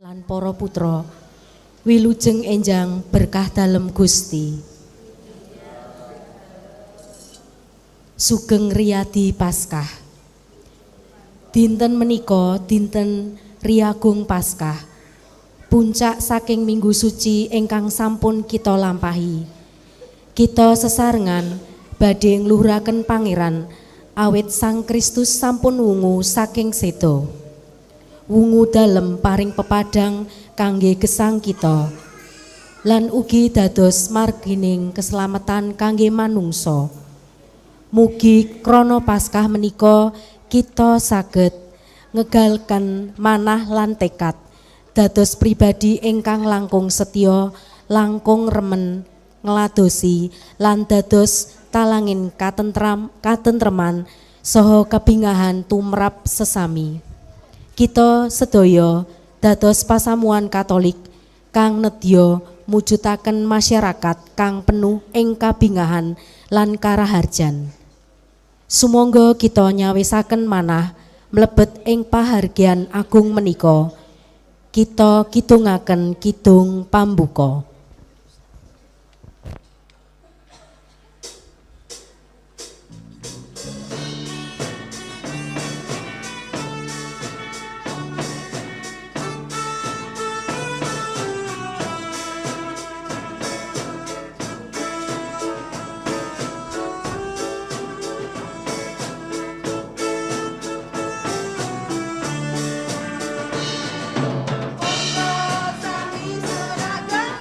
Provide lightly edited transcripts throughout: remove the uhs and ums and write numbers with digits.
lan para putra wilujeng enjang berkah dalem Gusti. Sugeng riyadi Paskah. Dinten menika dinten Riyagung Paskah, puncak saking minggu suci ingkang sampun kita lampahi. Kita sesarengan badhe ngluhuraken Pangeran awit Sang Kristus sampun wungu saking sedo. Wungu dalem paring pepadang kangge gesang kita lan ugi dados margining keselamatan kangge manungsa. Mugi krana Paskah menika kita saged ngegalkan manah lan tekad dados pribadi ingkang langkung setya, langkung remen ngladosi lan dados talangin katentreman saha kebingahan tumrap sesami. Kita sedaya dados pasamuan Katolik kang nedya mujudaken masyarakat kang penuh ing kabingahan lan karaharjan. Sumangga kita nyawisaken manah mlebet ing pahargyan agung menika. Kita kidungaken kidung pambuka. Sami seragam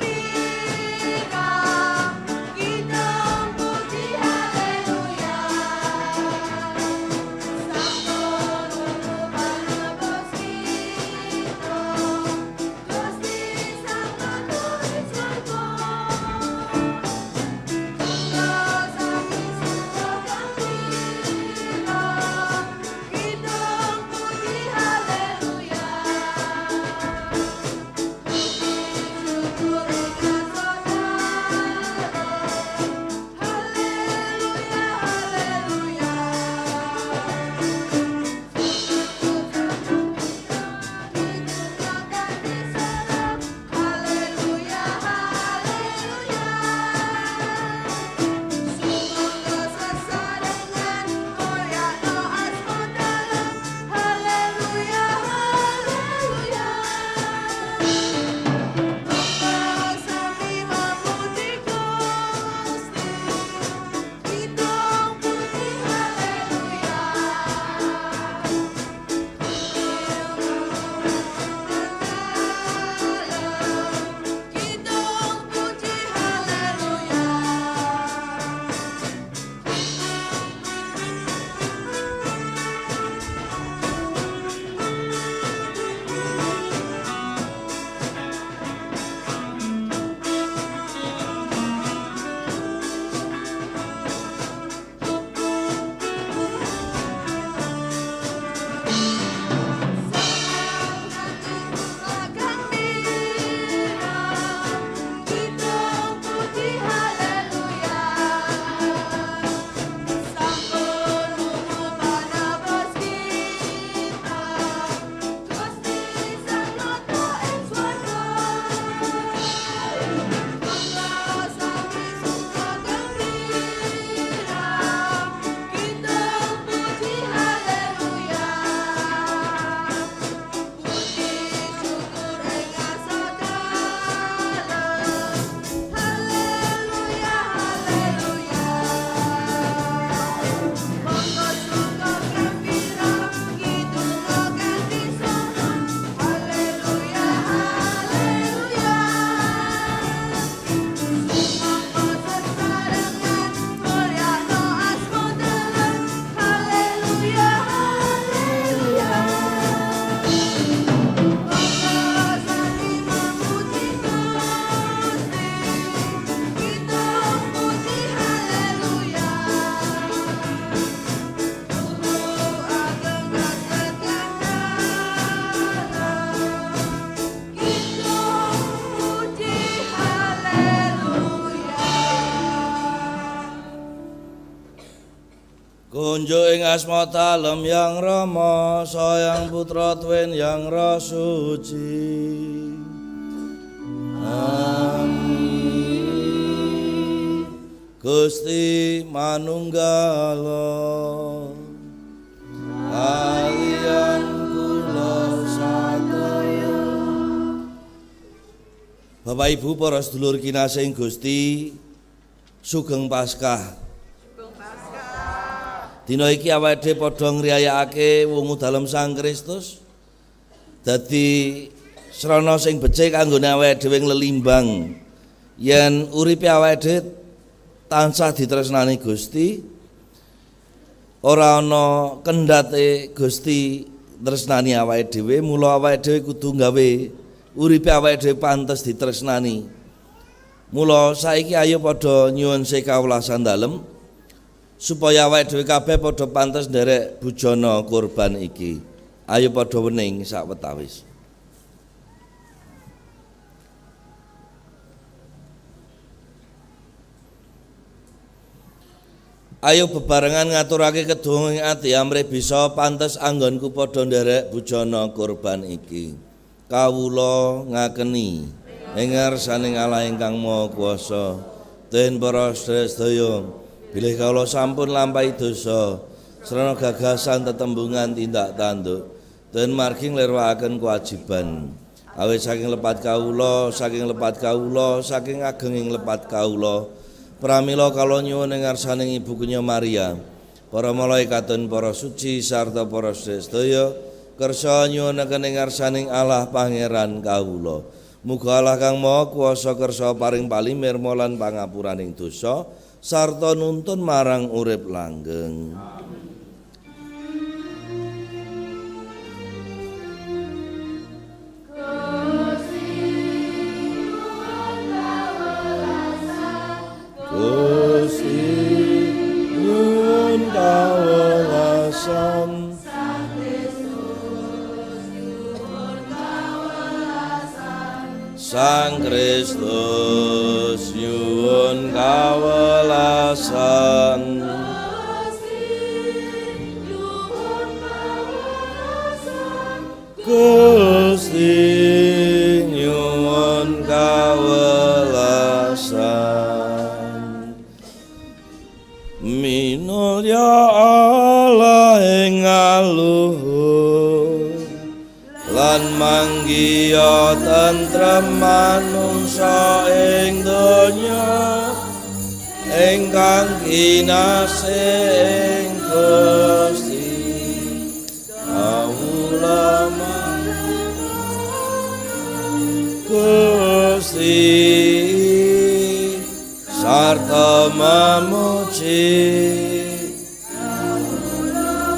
Tunjuk ing asma dalem yang Rama sayang putra tuwin yang Roh Suci. Amin. Gusti manunggala kaliyan kula sadaya. Bapak Ibu para sedulur kinasih Gusti, sugeng Paskah. Dina iki awake dhewe padha ngriyayakake wungu dalem Sang Kristus. Dadi srana sing becik kanggone awake dhewe nglelimbang yen uripe awake dhewe tansah ditresnani Gusti. Ora ana kendhate Gusti tresnani awake dhewe, mula awake dhewe kudu gawe uripe awake dhewe pantes ditresnani. Mula saiki ayo padha nyuwun sekawelasan dalem supaya awake dhewe kabeh padha pantes nderek bujana kurban iki. Ayo padha wening sawetawis. Ayo bebarengan ngaturake kedunung ing ati amrih bisa pantes anggonku padha nderek bujana kurban iki. Kawula ngakeni ing ngarsaning Allah ingkang Maha Kuwasa, den para sedaya bilih kawula sampun lampahi dosa srana gagasan tetembungan tindak tanduk den margi nglirwakaken kewajiban awit saking lepat kawula saking agenging lepat kawula pramila kawula nyuwun ing ngarsaning Ibu Kenya Maria para malaikat dan para suci sarta para sedaya kersa nyuwunaken ing ngarsaning Allah Pangeran kawula. Muga Allah kang Maha Kuwasa kersa paring palimir lan pangapuraning dosa sarta nuntun marang urip langgeng. Gusti nyuwun kawelasan Sang Kristus nyuwun kawelasan. Gusti nyuwun kawelasan. Minulya Allah ing aluhur lan manggiya tentrem manungsa ing donya ingkang kinasih ing Gusti kawula Gusti sarta memuji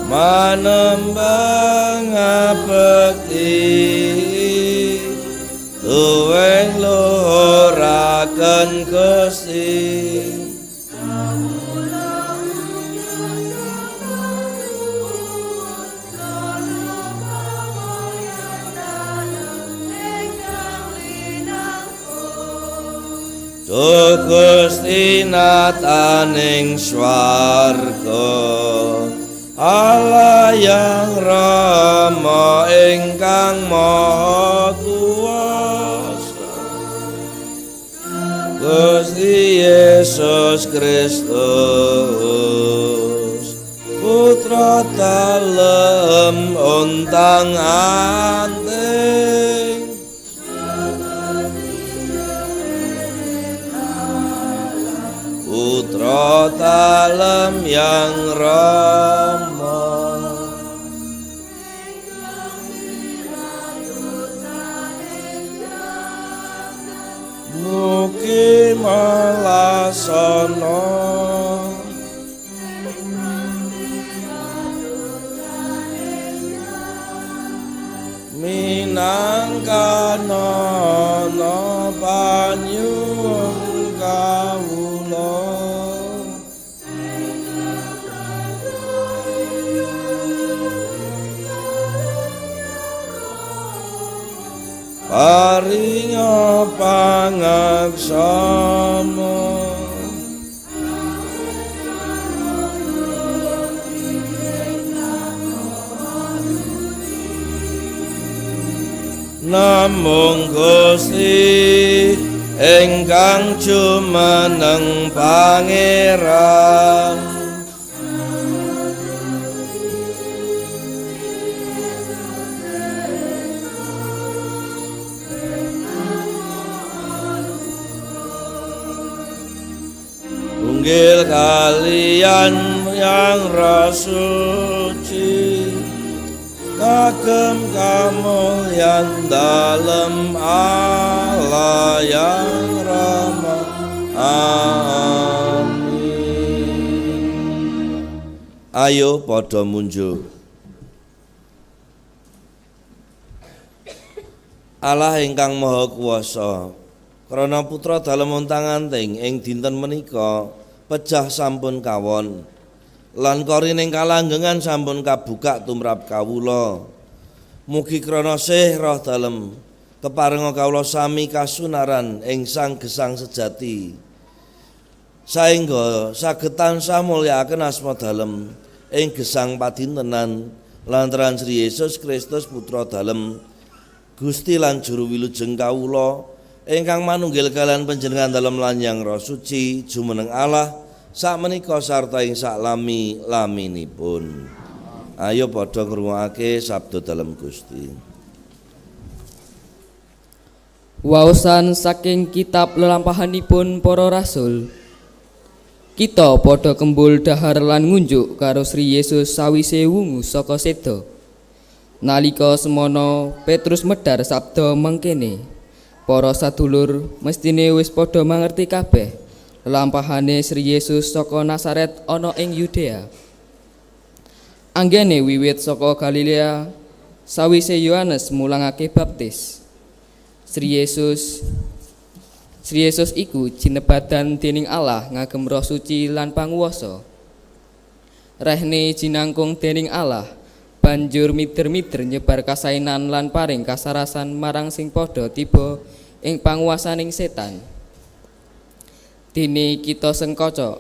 manembang bekti tuwing luhuraken Gusti Duh Gusti nataning swarga Allah yang Rama ingkang Maha Kuwasa Gusti Yesus Kristus Putra dalem ontang anting Putra dalem yang Rama mugi malasana minangkana panyuwun kawula paringa pangaksama namung Gusti ingkang jumeneng Pangeran. Tunggil kalian yang rasuci, kagem kamulyan dalem Allah yang ramah. Amin. Ayo padha munjuk. Allah ingkang Maha Kuwasa, krana putra dalem untang-anting ing dinten menika pejah sampun kawon lan korining kalanggengan sampun kabukak tumrap kawula. Mugi krana sih roh dalem keparenga kawula sami kasunaran ing sang gesang sejati, saengga saged tansah mulyakaken asma dalem ing gesang padintenan lantaran Sri Yesus Kristus putra dalem Gusti lan juru wilujeng kawula ingkang manunggil kalian panjenengan dalem lanyang Roh Suci jumeneng Allah sakmenika sarta ing saklami-laminipun. Ayo padha ngrungokake sabda dalem Gusti. Waosan saking kitab lelampahanipun para rasul. Kita padha kembul dahar lan ngunjuk karo Sri Yesus sawise wungu saka seda. Nalika semono Petrus medhar sabda mengkene, para sadulur mestine wis padha mangerti kabeh lelampahane Sri Yesus saka Nazaret ana ing Yudea. Anggene wiwit saka Galilea sawise Yohanes mulangake baptis. Sri Yesus iku jinebadan dening Allah ngagem Roh Suci lan panguwasa. Rehne jinangkung dening Allah banjur mider-mider nyebar kasainan lan paring kasarasan marang sing padha tiba ing panguwasaning setan. Dene kita sekanca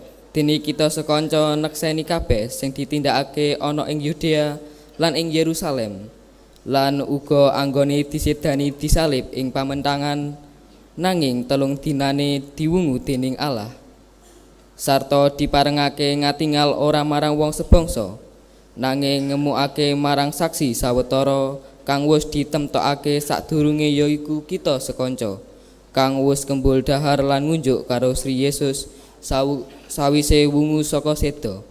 nekseni kabeh sing ditindakake ana ing Yudea lan ing Yerusalem, lan uga anggone disedani disalib ing pamentangan, nanging telung dinane diwungu dening Allah, sarta diparengake ngatingal ora marang wong sebangsa, nanging ngemukake marang saksi sawetara kang wis ditemtokake sadurunge yaiku kita sekanca kang wis kembul dahar lan ngunjuk karo Sri Yesus sawise wungu saka seda.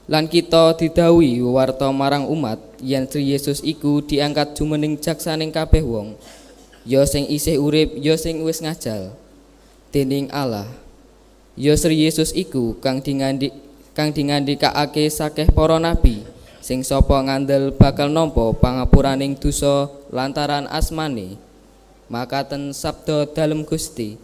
Lan kita didhawuhi warta marang umat yen Sri Yesus iku diangkat jumening jaksaning kabeh wong, ya sing isih urip ya sing wis ngajal dening Allah. Ya Sri Yesus iku kang dingandikake sakeh para nabi, sing sapa ngandel bakal nampa pangapuraning dosa lantaran asmane. Makaten sabda dalem Gusti.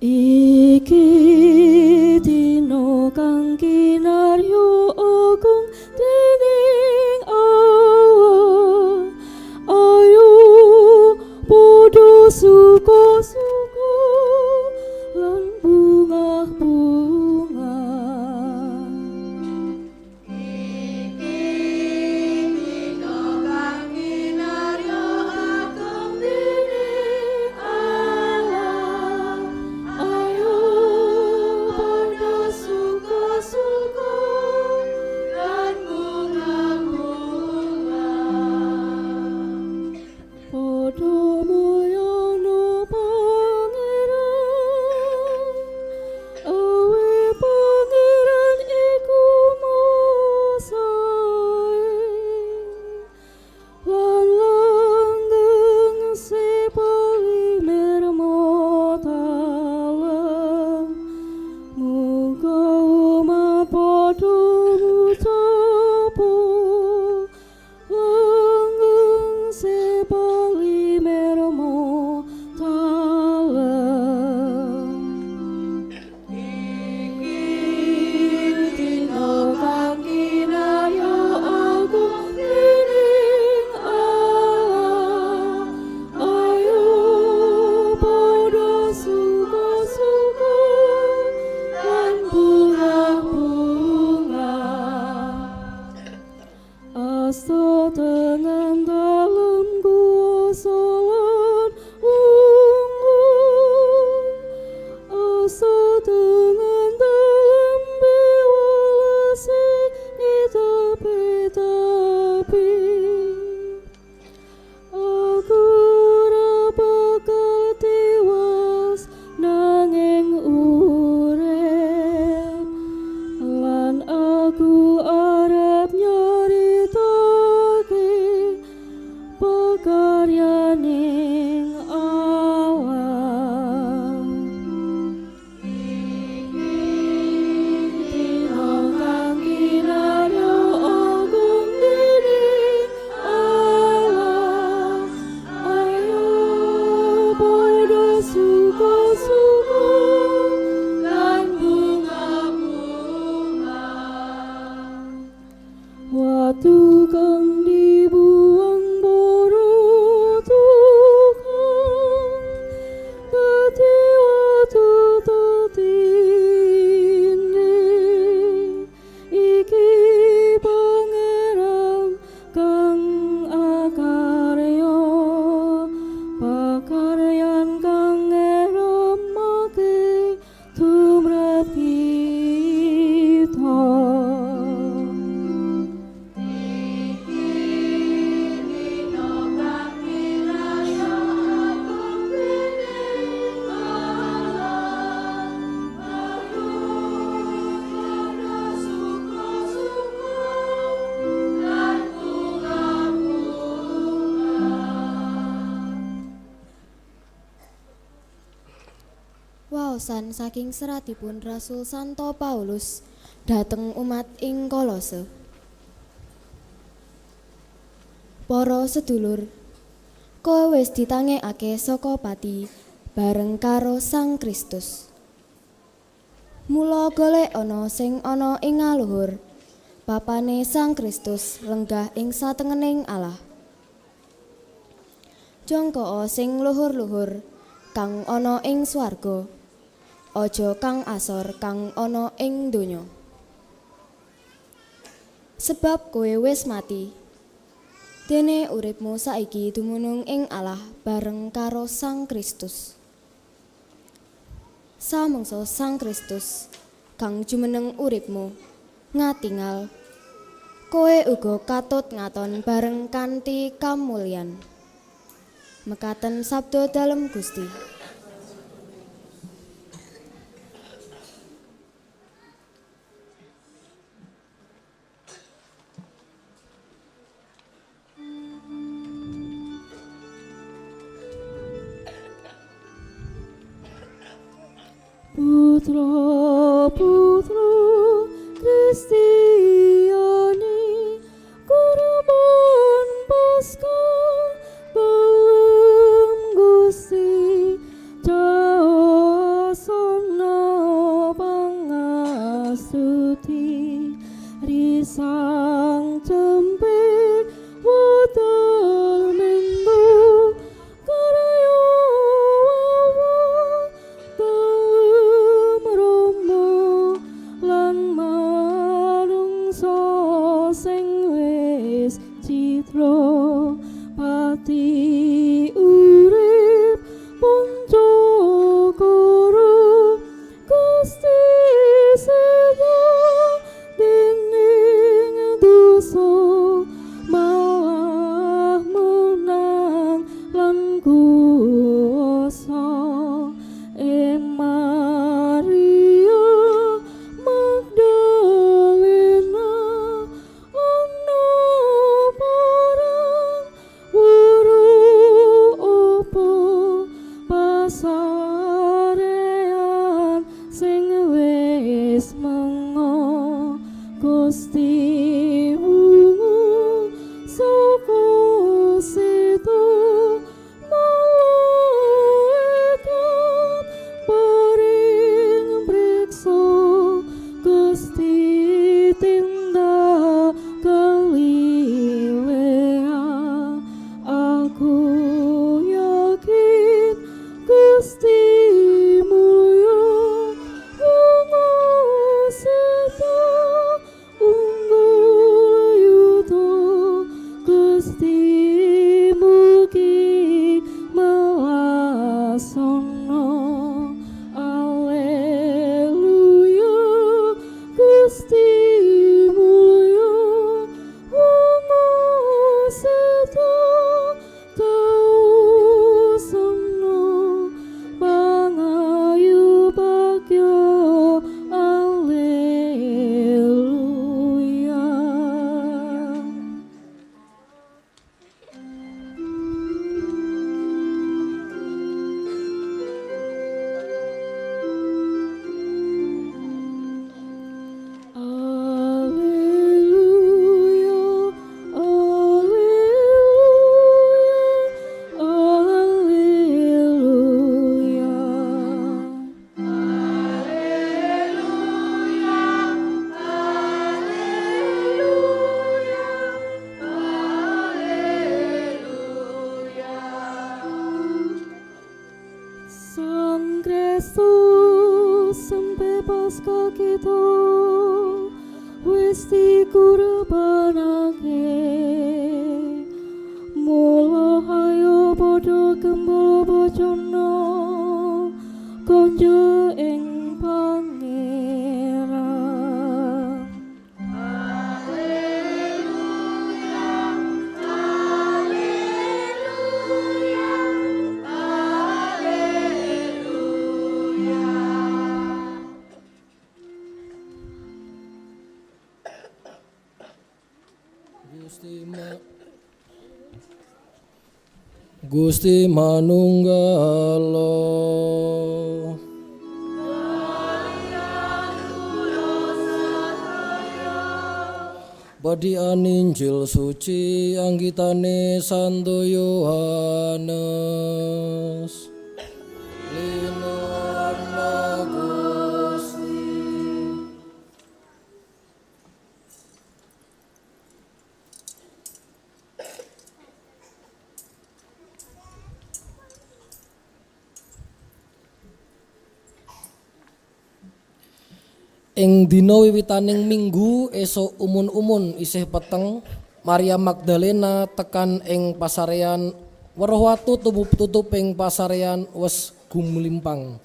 Iki dina kang kinarya agung dening Allah, ayo padha suka-suka lan bungah-bungah. Padha mulya karyan kang ngeramake tumrap kita. Waosan saking seratipun Rasul Santo Paulus dhateng umat ing Kolose. Para sedulur, kowe wis ditangekake saka pati bareng karo Sang Kristus. Mula golek ana sing ana ing ngaluhur, papane Sang Kristus lenggah ing satengening Allah. Jongkoo sing luhur-luhur kang ana ing swarga. Aja kang asor kang ana ing donya. Sebab kowe wis mati. Dene uripmu saiki dumunung ing Allah bareng karo Sang Kristus. Samangsa Sang Kristus kang jumeneng uripmu ngatingal, kowe uga katut ngaton bareng kanthi kamulyan. Mekaten sabda dalem Gusti. Putra Kristiani kurban Paskah balem Gusti jasana pangasuti risang cempek wadal minggu karya pati urip Ponjogoro Gusti seda dening dosa malah menang lan kuwasa Maria Magdalena ana barang pasarean sing wis mengo Gusti wungu saka setu malaikat paring mriksa Gusti tindak Galilea aku yakin Gusti mulya wungu setu unggul yuto Gusti mugi melasono Alleluya Gusti mulya wungu setu sono pangayu bagyo Alleluya. Alleluya, alleluya, alleluya. Sang Kristus sembebaskan kita wis dikurbanake mula ayo padha padha gembala bojana konjo ing pangeran. Gusti Manunggala Padian Injil suci anggitane Santo Yohanes. Linuwun Gusti. Ing dina wiwitaning minggu esuk umun-umun isih peteng, Maria Magdalena tekan ing pasarean weruh watu tutup ing pasarean wis gumlimpang.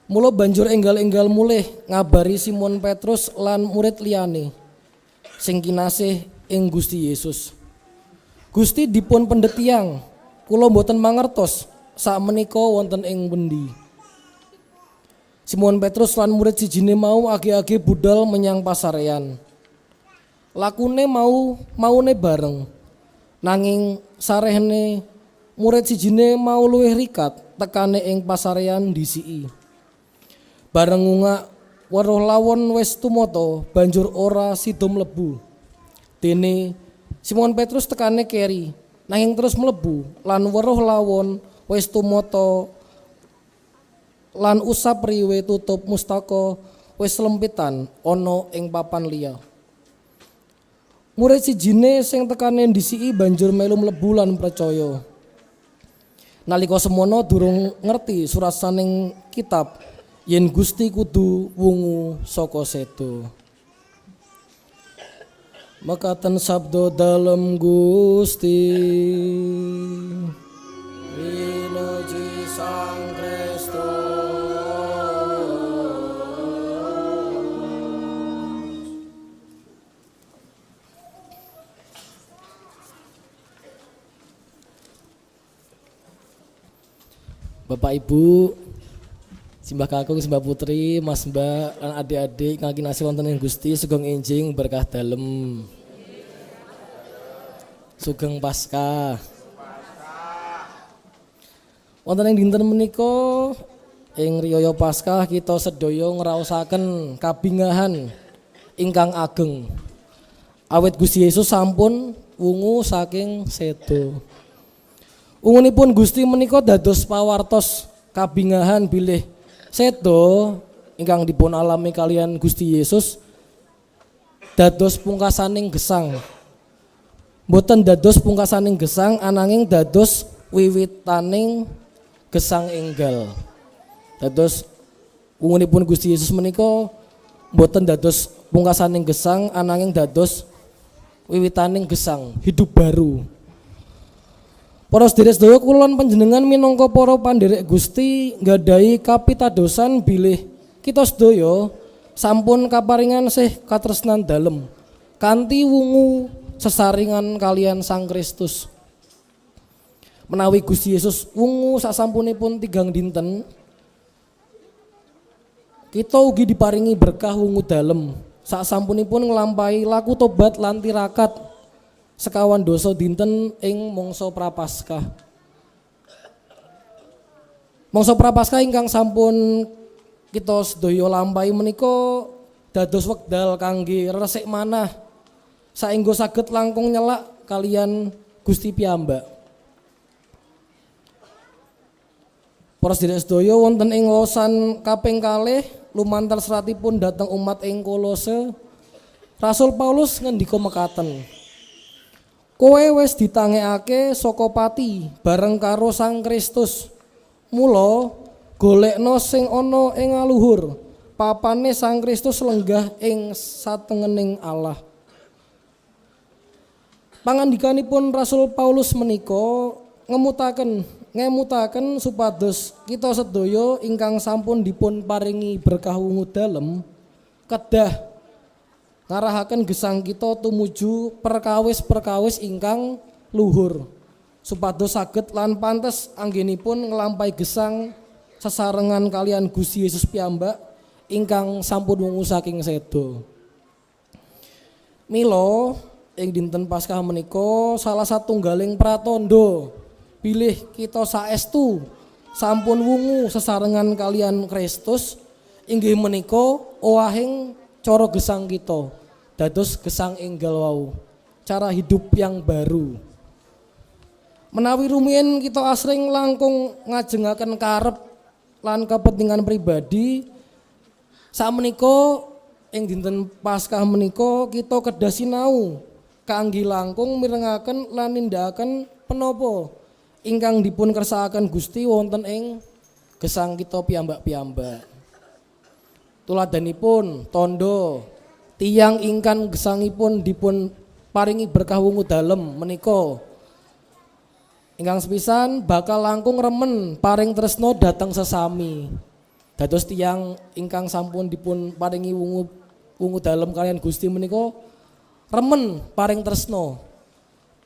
Mula banjur enggal-enggal mulih ngabari Simon Petrus lan murid liyane sing kinasih ing Gusti Yesus. Gusti dipun pendhet tiyang, kula mboten mangertos sakmenika wonten ing pundi. Simon Petrus lan murid sijine mau age-age budal menyang pasarean. Lakune maune bareng. Nanging sarehne murid sijine mau luwih rikat tekane ing pasarean disiki. Bareng ngungak weruh lawon wis tumata banjur ora sida mlebu. Dene Simon Petrus tekane keri nanging terus mlebu lan weruh lawon wis tumata lan usap riwe tutup mustaka wis lempitan ana ing papan liya. Murid sijine sing tekane ndisiki banjur melu mlebu lan percaya. Nalika semono durung ngerti surasaning kitab yen Gusti kudu wungu saka sedo. Mekaten sabda dalem Gusti. Winuji Sang Kristus. Bapak Ibu, simbah kakung, simbah putri, Mas Mbak, lan adik-adik ngaki nasi wonten ing Gusti sugeng enjing berkah dalem. Sugeng Paskah. Wonten ing dinten menika ing riyaya Paskah kita sedaya ngraosaken kabingahan ingkang ageng. Awit Gusti Yesus sampun wungu saking sedo. Ungunipun Gusti menika dados pawartos kabingahan bilih sedo ingkang dipun alami kalian Gusti Yesus dados pungkasaning gesang. Mboten dados pungkasaning gesang ananging dados wiwitaning gesang enggal. Dados ungunipun Gusti Yesus menika mboten dados pungkasaning gesang ananging dados wiwitaning gesang hidup baru. Para sedherek sedaya kula lan panjenengan minangka para pandherek Gusti nggadahi kapitadosan bilih kita sedaya sampun kaparingan sih katresnan dalem kanthi wungu sesaringan kalian Sang Kristus. Menawi Gusti Yesus wungu sasampunipun 3 dinten, kita ugi diparingi berkah wungu dalem sasampunipun nglampahi laku tobat lan tirakat sekawan dosa dinten ing mangsa prapaskah. Mangsa prapaskah ingkang sampun kita sedaya lampahi menika dados wekdal kangge resik manah saengga saged langkung nyelak kalian Gusti piyambak. Para sedherek sedaya wonten ing waosan kaping kalih lumantar seratipun dhateng umat ing Kolose, Rasul Paulus ngendika mekaten. Kowe wis ditangekake saka pati bareng karo Sang Kristus. Mula golekno sing ana ing aluhur, papane Sang Kristus lenggah ing satengening Allah. Pangandikanipun Rasul Paulus menika ngemutaken supados kita sedaya ingkang sampun dipun paringi berkah wungu dalem kedah ngarahaken gesang kita tumuju perkawis-perkawis ingkang luhur supados saged lan pantes anggenipun nglampahi gesang sesarengan kalian Gusti Yesus piyambak ingkang sampun wungu saking sedo. Mila ing dinten Paskah menika salah satunggaling pratandha bilih kita saestu sampun wungu sesarengan kalian Kristus inggih menika owahing cara gesang kita dados gesang enggal wau cara hidup yang baru. Menawi rumiyin kita asring langkung ngajengaken karep lan kepentingan pribadi sakmenika ing dinten Paskah menika kita kedah sinau kangge langkung mirengaken lan nindakaken penapa ingkang dipun kersakaken Gusti wonten ing gesang kita piyambak-piyambak. Tuladanipun tondo tiyang ingkang gesangipun dipun paringi berkah wungu dalem menika ingkang sepisan bakal langkung remen paring tresno dhateng sesami. Dados tiyang ingkang sampun dipun paringi wungu dalem kalian Gusti menika remen paring tresno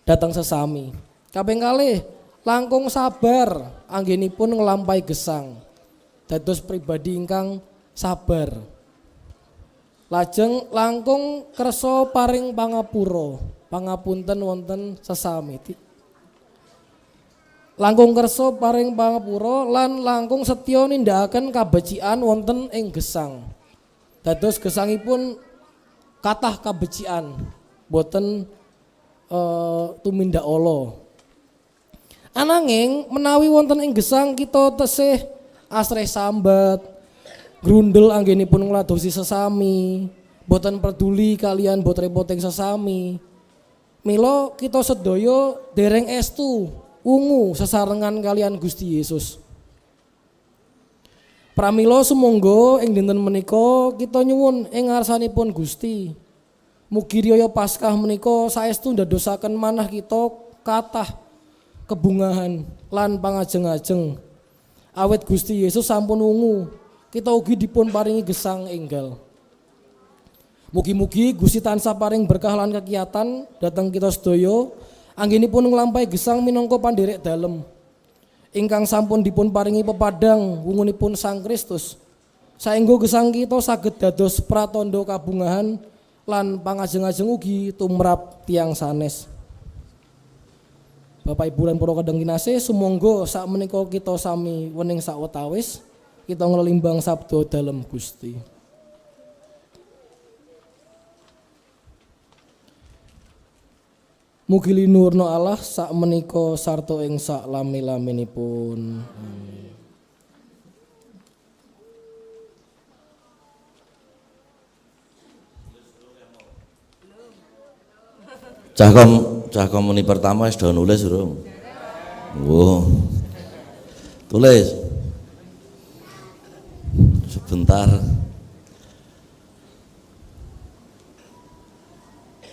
dhateng sesami. Kaping kalih langkung sabar anggenipun nglampahi gesang. Dados pribadi ingkang sabar. Lajeng langkung kersa paring pangapura, pangapunten wonten sesami. Langkung kersa paring pangapura lan langkung setya nindakaken kabecikan wonten ing gesang. Dados gesangipun kathah kabecikan, boten tumindak ala. Ananging menawi wonten ing gesang kita tesih asreh sambat, grundel anggenipun ngladosi sesami, boten peduli kalian bot repoting sesami. Mila kita sedaya dereng estu ungu sesarengan kalian Gusti Yesus. Pramila sumangga ing dinten menika kita nyuwun ing ngarsanipun Gusti. Mugi riyaya Paskah menika saestu ndadosaken manah kita kathah kebungahan lan pangajeng-ajeng. Awit Gusti Yesus sampun ungu, kita ugi dipun paringi gesang enggal. Mugi-mugi Gusti tansah paring berkah lan kekiyatan dhateng kita sedaya. Anggenipun nglampahi gesang minangka pandherek dalem ingkang sampun dipun paringi pepadang wungunipun Sang Kristus saengga gesang kita saged dados pratandha kabungahan lan pangajeng-ajeng ugi tumrap tiyang sanes. Bapak Ibu lan para kadang kinasih, sumangga sakmenika kita sami wening sawetawis kita nglelimbang sabda dalem Gusti. Mugi linurna Allah sak menika sarta ing sak lami-laminipun. Cah komuni pertama wis do nulis urung? Wow. Tulis. Sebentar.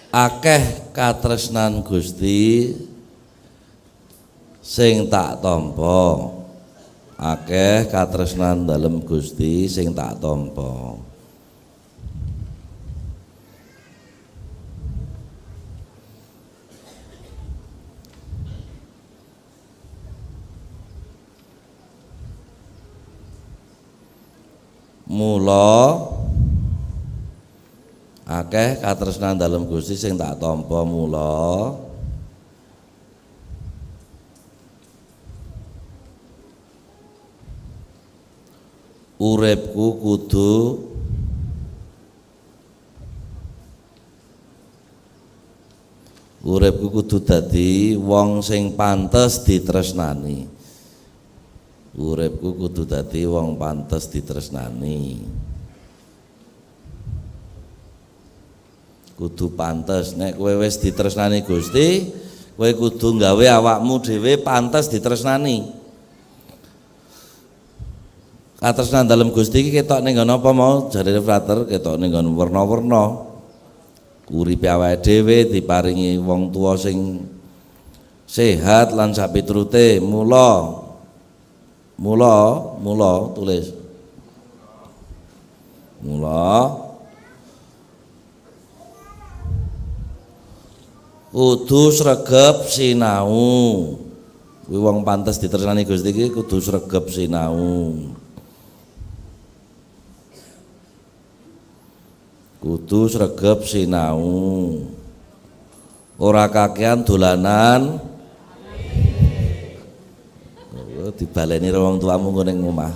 Akeh katresnan Gusti sing tak tampa. Akeh katresnan dalem Gusti sing tak tampa. Mula akeh katresnan dalem Gusti sing tak tampa mula uripku kudu dadi wong sing pantes ditresnani. Uripku kudu dadi wong pantes ditresnani. Kudu pantes nek kowe wis ditresnani Gusti, kowe kudu nggawe awakmu dhewe pantes ditresnani. Katresnan dalem Gusti iki ketok ning ngono apa mau jarene frater, ketok ning ngono werna-werna. Uripe awake dhewe diparingi wong tuwa sing sehat lan sapiturute. Mula tulis. Mula kudu sregep sinau. Kuwi wong pantes ditresnani Gusti iki kudu sregep sinau. Kudu sregep sinau. Ora kakean dolanan. Dibaleni karo wong tuamu nggo ning omah.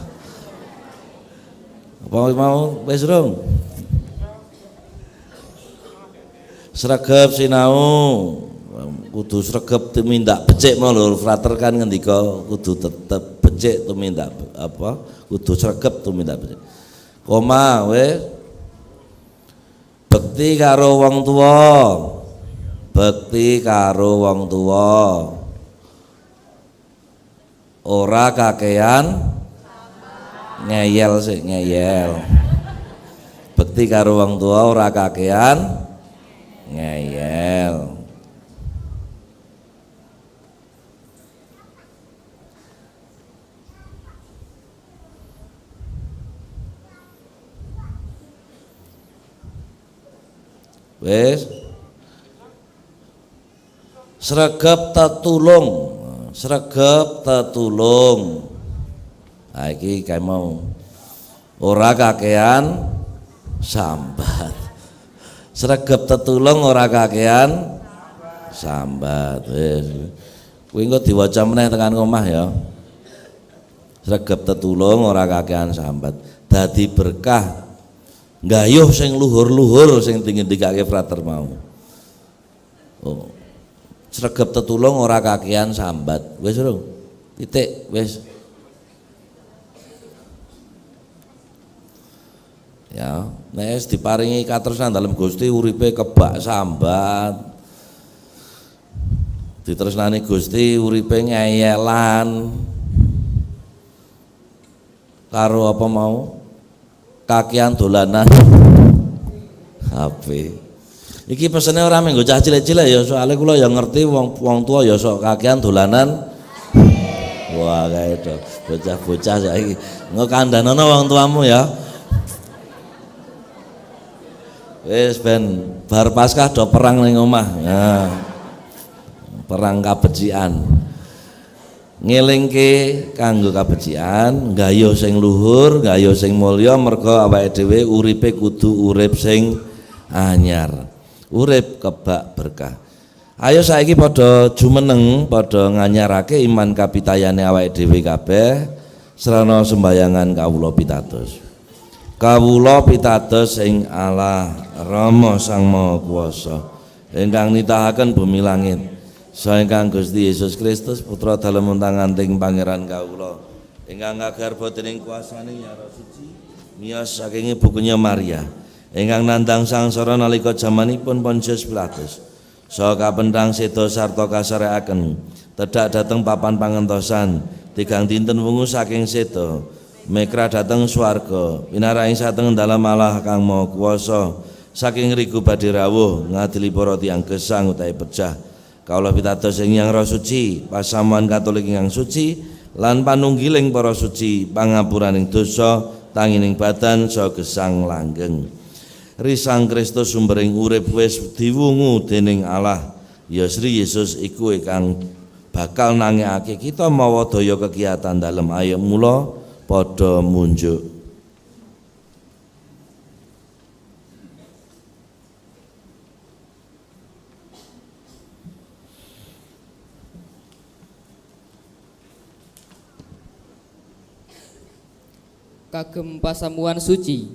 Apa mau wis rung? Sregep sinau, kudu sregep tumindak becik mau lho frater kan ngendika kudu tetep becik tumindak apa? Kudu sregep tumindak becik. Koma wis bekti karo wong tuwa. Bekti karo wong tuwa. Ora kakean ngeyel sih ngeyel. Bekti karo wong tuwa ora kakean ngeyel. Wes sregep tetulung, sregep tetulung. Nah, iki kae mau ora kakean sambat. Sregep tetulung ora kakean sambat. Wis kuwi engko diwaca meneh tekan omah ya. Sregep tetulung ora kakean sambat. Dadi berkah nggayuh sing luhur-luhur sing dingendikake frater mau. Oh. Sregep tetulung ora kakean sambat. Wis lho. Titik wis. Ya, nek diparingi katresnan dalem Gusti uripe kebak sambat. Ditresnani Gusti uripe ngeyelan. Karo apa mau? Kakian dolanan HP. Iki pesene ora menggo cah cilik-cilik ya, soalnya kula ya ngerti wong tua ya sok kakian dolanan. Wah, kae to. Bocah-bocah saiki engko kandhanono wong tuamu ya. Wis ben bar Paskah do perang ning omah. Nah. Perang kabecikan. Ngelingke kanggo kabecikan, gayuh sing luhur, gayuh sing mulya merga awake dhewe uripe kudu urip sing anyar. Urip kebak berkah. Ayo saiki padha jumeneng, padha nganyarake iman kapitayane awake dhewe kabeh srana sembayangan kawula pitados. Kawula pitados ing Allah Rama Sang Maha Kuwasa ingkang nitahaken bumi langit saengkang Gusti Yesus Kristus putra dalem tanganting pangeran kawula ingkang kagarba dening kuasane Nyara Suci miyos saking ibukunya Maria ingkang nandhang sangsara nalika jamanipun Pontius Pilatus saha kapendhang seda sarta kasarekaken tedhak dhateng papan pangentosan tigang dinten wungu saking seda mekra dhateng swarga pinaraing sateng dalam Allah kang Maha Kuwasa saking riku badhe rawuh ngadili para tiyang gesang utahe pejah kawula pitados ing Hyang Roh Suci pasamuan Katolik ingkang suci lan panunggiling para suci pangapuraning dosa tangining badan saha gesang langgeng risang Kristus sumbering urip wis diwungu dening Allah ya Sri Yesus iku ingkang bakal nangekake kita mawa daya kegiatan dalem ayo mula padha munjuk. Kagem pasamuan suci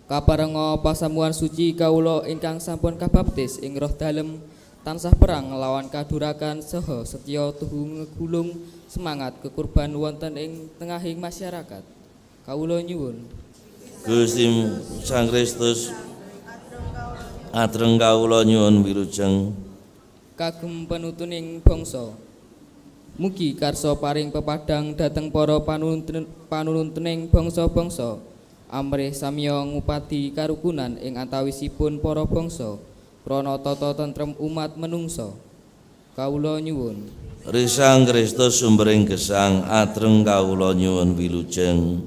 kaparenga pasamuan suci kawula ingkang sampun kabaptis ing Roh Dalem tansah perang nglawan kadurakan saha setya tuhu ngegulung semangat kekurban wonten ing tengahing masyarakat. Kawula nyuwun Gusti Sang Kristus atreng kawula nyuwun wilujeng kagem penutuning bangsa. Mugi karsa paring pepadang dhateng para panuntuning bangsa-bangsa amrih samya ngupadi karukunan ing antawisipun para bangsa prana tata tentrem umat menungsa. Kawula nyuwun Risang Kristus sumbering gesang atreng kawula nyuwun wilujeng.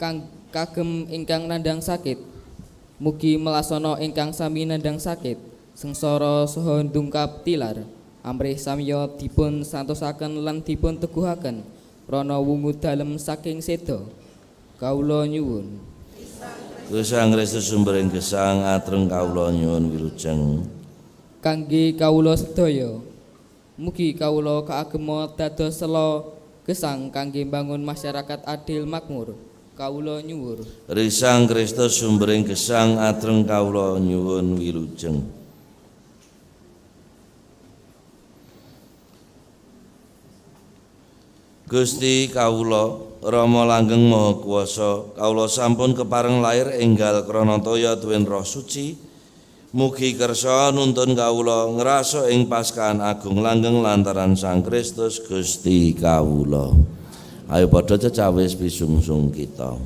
Kang kagem ingkang nandhang sakit, mugi melasana ingkang sami nandhang sakit, sengsara saha ndungkap tilar, amrih samya dipun santosaken lan dipun teguhaken prana wungu dalem saking seda. Kawula nyuwun. Risang Kristus sumbering gesang atreng kawula nyuwun wilujeng. Kangge kawula sedaya, mugi kawula kaagema dados sela gesang kangge mbangun masyarakat adil makmur. Kawula nyuwun. Risang Kristus sumbering gesang atreng kawula nyuwun wilujeng. Gusti kawula Rama langgeng maha kuwasa, kawula sampun kepareng lair enggal krana toya duwin Roh Suci. Mugi kersa nuntun kawula ngrasa ing Paskahan Agung langgeng lantaran Sang Kristus Gusti kawula. Ayo padha cecawis pisungsung kita.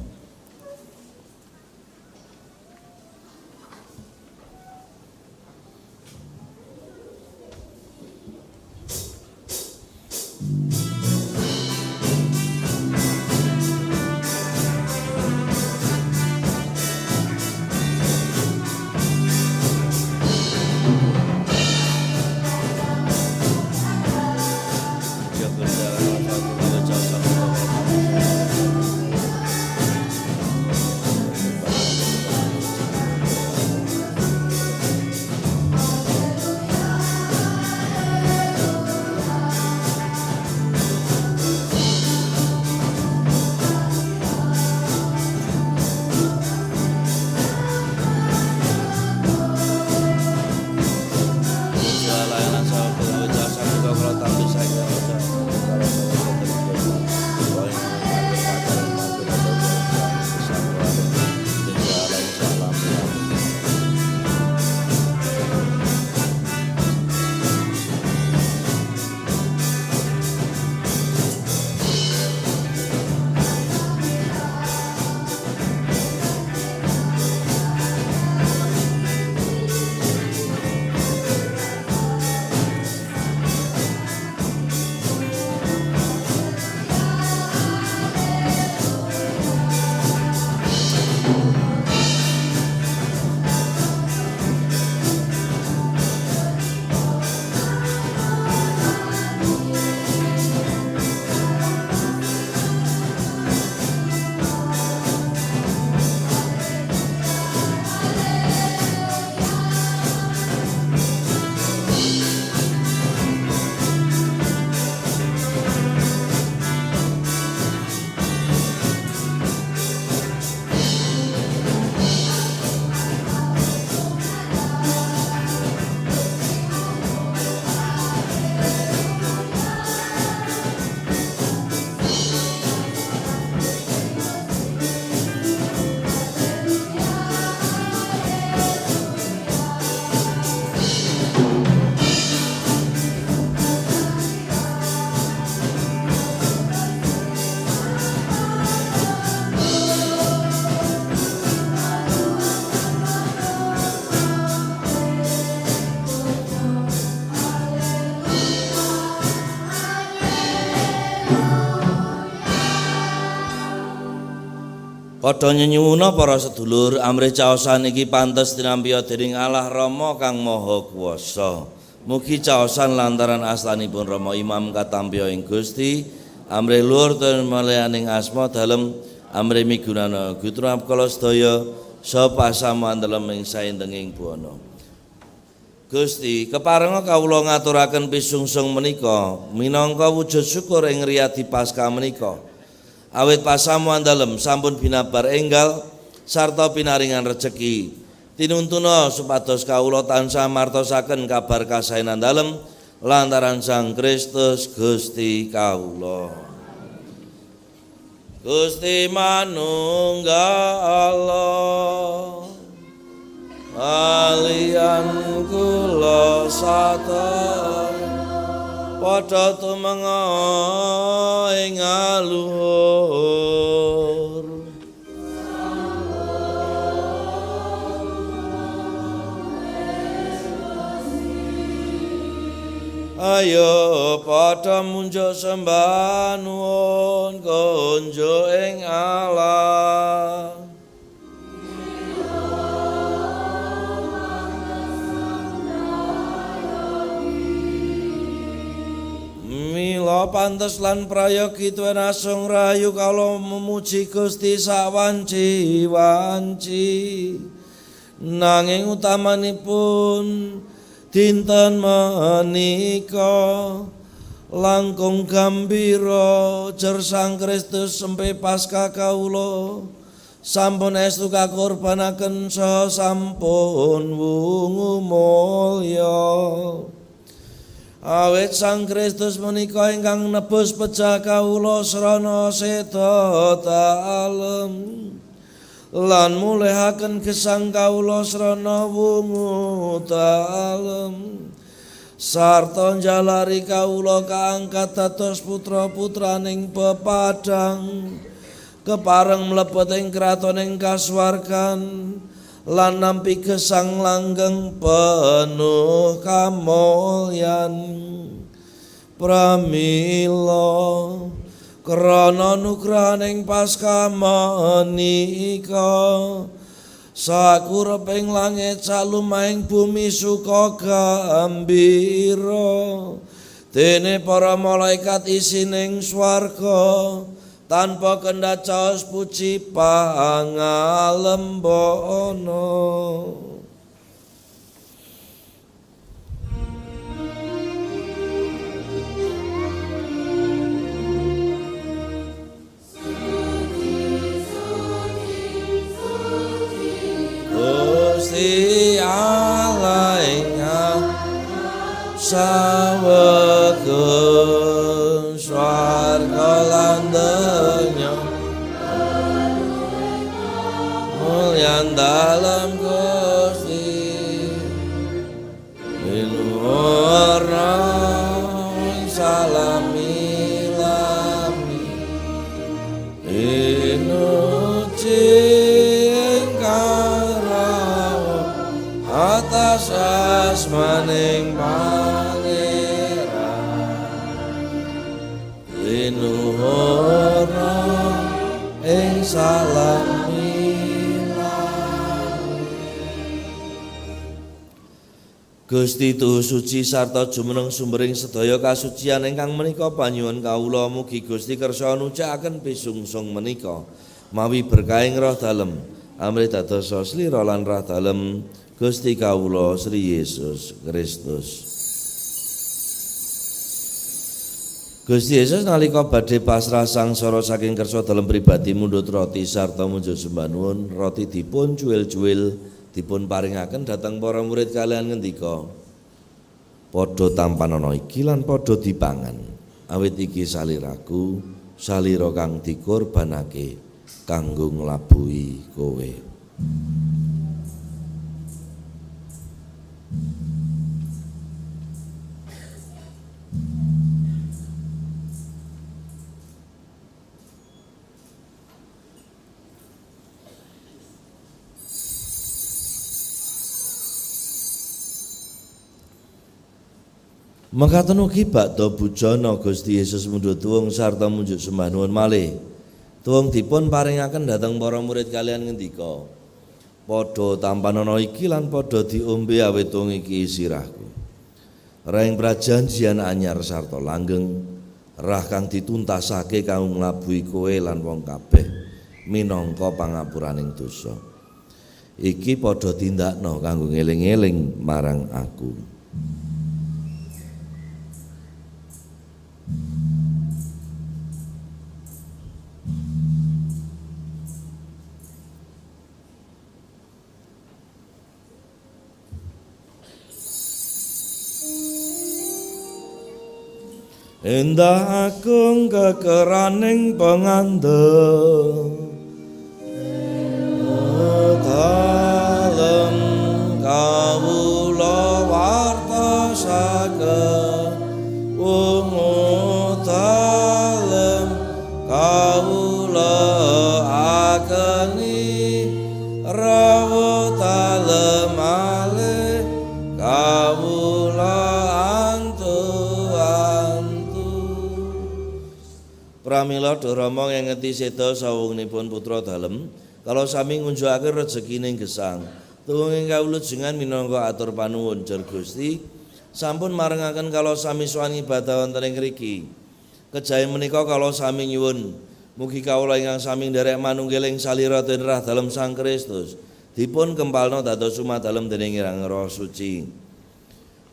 Padha nyuwuna para sedulur, amrih caosan iki pantes tinampiya dening Allah Rama kang Maha Kuwasa. Mugi caosan lantaran astanipun Rama Imam katampiya ing Gusti, amrih luhur tur malianing asma dalem, amrih migunana gutrap kala sedaya saha pasamuan dalem ing saindenging buana. Gusti, keparenga kawula ngaturaken pisungsung menika minangka wujud syukur ing riyadi Paskah menika. Awit pasamuan dalem sampun binabar enggal sarta pinaringan rejeki. Tinuntuna supados kawula tansah martosaken kabar kasaenan dalem lantaran Sang Kristus Gusti kawula. Gusti manunggal Allah, alian kula sadaya padha tumenga ing aluhur. Ayo padha munjuk sembah nuwun kunjuk ing Allah. Mila pantes lan prayogi tuwin asung rayu kala memuji Gusti sawanci-wanci. Nanging utamanipun dinten menika langkung gembira jer Sang Kristus sempe Paskah kawula sampun estu kakurbanaken saha sampun wungu mulya. Awit Sang Kristus menika ingkang nebus pejah kawula srana seda dalem lan mulihaken gesang kawula srana wungu dalem sarta njalari kawula kaangkat dados putra-putraning pepadang kepareng mlebet ing kratoning kasuwargan lan nampi gesang langgeng penuh kamulyan. Pramila krana nugrahaning Paskah menika sakureping langit salumahing bumi suka gembira dene para malaikat isining swarga tanpa kendhat caos puji pangalembono. Gusti Allah ingkang sawegun swarga lan donya mulyan dalem Gusti minurna salami inuci atas asmaning Pangeran linuhurna ing salamilan. Gusti Tuhu suci sarta jumeneng sumbering sedaya kasucian ingkang menika panyuwun kawula mugi Gusti kersa nucakaken pisungsung menika mawi berkahing Roh Dalem amrih dados slira lan Roh Dalem Gusti kawula Sri Yesus Kristus. Gusti Yesus nalika badhe pasrah sangsara saking kersa dalem pribadi mundhut roti sarta munjuk sembah nuwun roti dipun cuwil-cuwil dipun paringaken dhateng para murid kalian ngendika padha tampanana iki lan padha dipangan awit iki saliraku salira kang dikorbanake kanggo nglabuhi kowe. Mekaten ugi bakda bujana Gusti Yesus mundhut tuwung sarta munjuk sembah nuwun malih. Tuwung dipun paringaken dhateng para murid kalian ngendika, padha tampanana iki lan padha diombe awit tuwung iki sirahku. Raing prajanjian anyar sarta langgeng, rah kang dituntasake kanggo nglabuhi kowe lan wong kabeh minangka pangapuraning dosa. Iki padha tindakna kanggo ngeling-eling marang aku. Endah agung kekeraning pangandeng dalem kawula wartosaken wungu dalem kawula akeni rawu dalem alih kawula antu Pramila Duh Rama ngengeti seda sawungunipun putra dalem kalau sami ngunjukaken rejeki ning gesang. Tunging kawulujengan minangka atur panuwun jer Gusti sampun marengaken kalau sami sowan ibadah wonten ing mriki. Kejawi menika kalau sami nyuwun mugi kawula ingkang sami nderek manunggil ing salira tinrah dalem Sang Kristus dipun kempalna dados sumadalem dening Irang Roh Suci.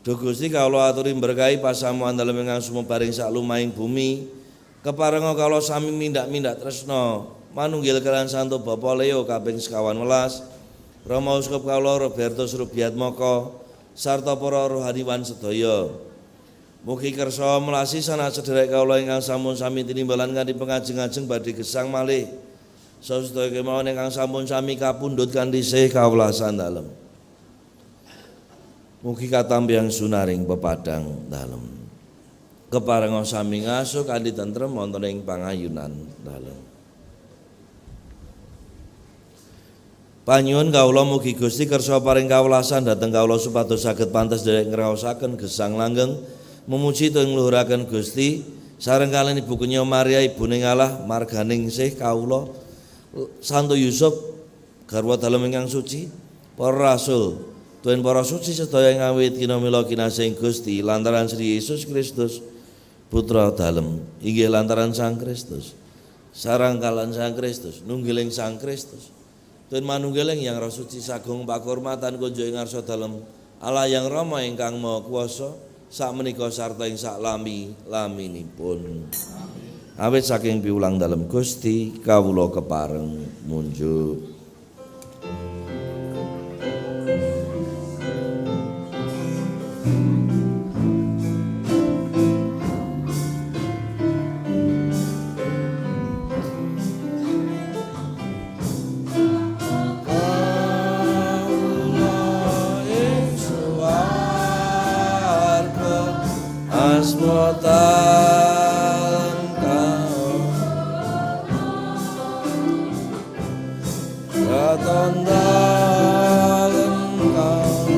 Duh Gusti kawula aturi berkahi pasamuan dalem ingkang sumebaring sak lumahing bumi. Keparenga kawula sami mindak-mindak tresna manunggil kaliyan Santo Bapa Leo kaping 11, Rama Uskup kawula Robertus Rubiatmoko sarta para rohaniwan sedaya. Mugi kersa melasi sanak sederek kawula ingkang sampun sami tinimbalan kanthi pengajeng-ajeng badhe gesang malih. Sasedaya kemawon ingkang sampun sami kapundhut kanthi sih kawulasan dalem. Mugi katampiang sunaring pepadang dalem. Keparenga sami ngasuh kanthi tentrem wonten ing pangayunan dalem. Panyuwun kawula mugi Gusti kersa paring kawelasan dhateng kawula supados saged pantes nderek ngraosaken gesang langgeng memuji tur ngluhuraken Gusti sareng kaliyan Ibu Kenya Maria Ibuning Allah marganing sih kawula Santo Yusuf garwa dalem ingkang suci para rasul tuwin para suci sedaya ing awit kinamila kinasih Gusti lantaran Sri Yesus Kristus putra dalem inggih lantaran Sang Kristus sareng kaliyan Sang Kristus nunggiling Sang Kristus Tuhan manunggaling yang Roh Suci sagung pakurmatan kunjuk ing ngarsa dalem Allah yang Rama ingkang Maha Kuwasa sak menika sarta ing sak lami-laminipun. Awit saking piulang dalem Gusti kawula kepareng munjuk. Asmotan kau Raton dalem kau